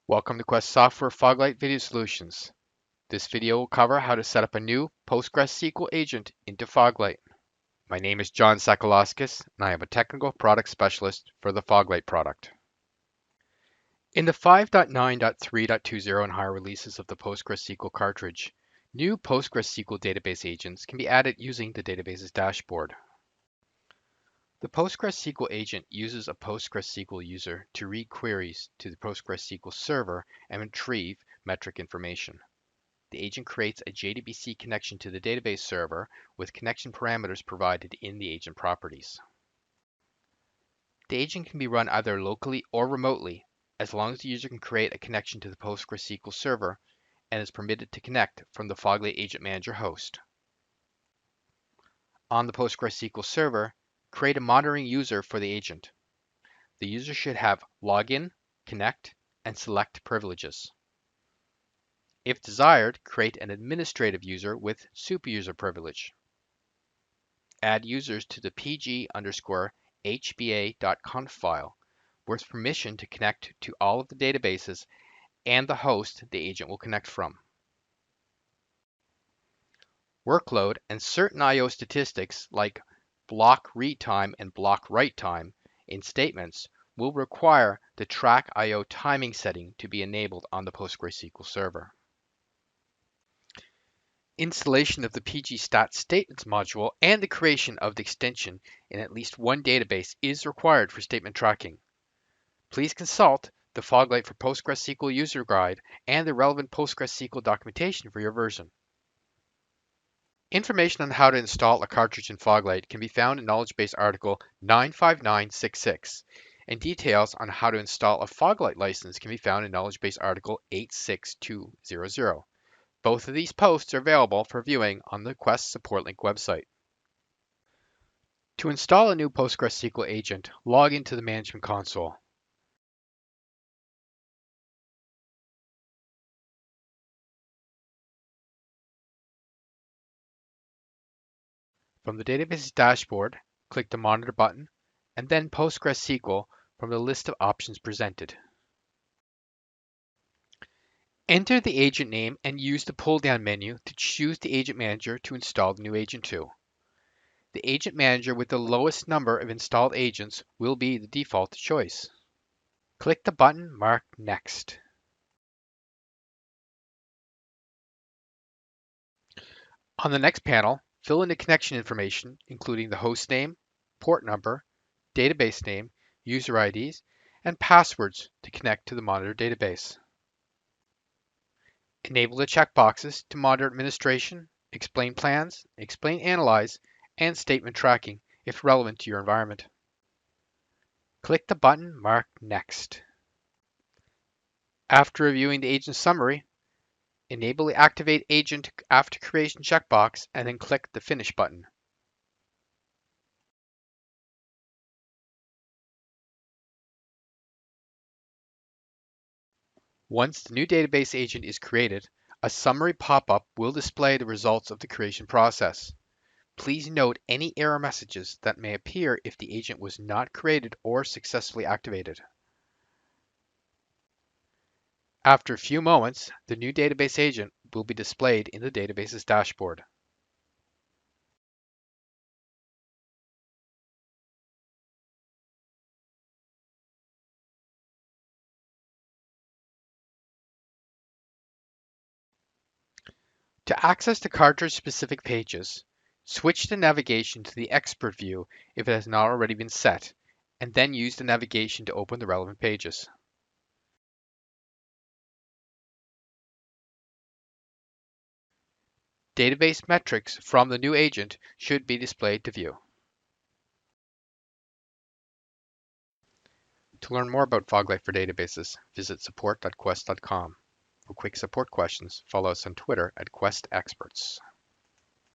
Welcome to Quest Software Foglight Video Solutions. This video will cover how to set up a new PostgreSQL agent into Foglight. My name is John Sakalauskas, and I am a technical product specialist for the Foglight product. In the 5.9.3.20 and higher releases of the PostgreSQL cartridge, new PostgreSQL database agents can be added using the database's dashboard. The PostgreSQL agent uses a PostgreSQL user to read queries to the PostgreSQL server and retrieve metric information. The agent creates a JDBC connection to the database server with connection parameters provided in the agent properties. The agent can be run either locally or remotely, as long as the user can create a connection to the PostgreSQL server and is permitted to connect from the Foglight Agent Manager host. On the PostgreSQL server, create a monitoring user for the agent. The user should have login, connect, and select privileges. If desired, create an administrative user with superuser privilege. Add users to the pg_hba.conf file with permission to connect to all of the databases and the host the agent will connect from. Workload and certain I/O statistics like block read time and block write time in statements will require the track I/O timing setting to be enabled on the PostgreSQL server. Installation of the pgstat statements module and the creation of the extension in at least one database is required for statement tracking. Please consult the Foglight for PostgreSQL user guide and the relevant PostgreSQL documentation for your version. Information on how to install a cartridge in Foglight can be found in Knowledge Base article 95966, and details on how to install a Foglight license can be found in Knowledge Base article 86200. Both of these posts are available for viewing on the Quest Support Link website. To install a new PostgreSQL agent, log into the Management Console. From the database dashboard, click the Monitor button, and then PostgreSQL from the list of options presented. Enter the agent name and use the pull-down menu to choose the agent manager to install the new agent to. The agent manager with the lowest number of installed agents will be the default choice. Click the button marked Next. On the next panel, fill in the connection information, including the host name, port number, database name, user IDs, and passwords to connect to the monitor database. Enable the checkboxes to monitor administration, explain plans, explain analyze, and statement tracking if relevant to your environment. Click the button marked Next. After reviewing the agent summary, enable the Activate Agent After Creation checkbox and then click the Finish button. Once the new database agent is created, a summary pop-up will display the results of the creation process. Please note any error messages that may appear if the agent was not created or successfully activated. After a few moments, the new database agent will be displayed in the database's dashboard. To access the cartridge-specific pages, switch the navigation to the Expert view if it has not already been set, and then use the navigation to open the relevant pages. Database metrics from the new agent should be displayed to view. To learn more about Foglight for databases, visit support.quest.com. For quick support questions, follow us on Twitter @QuestExperts.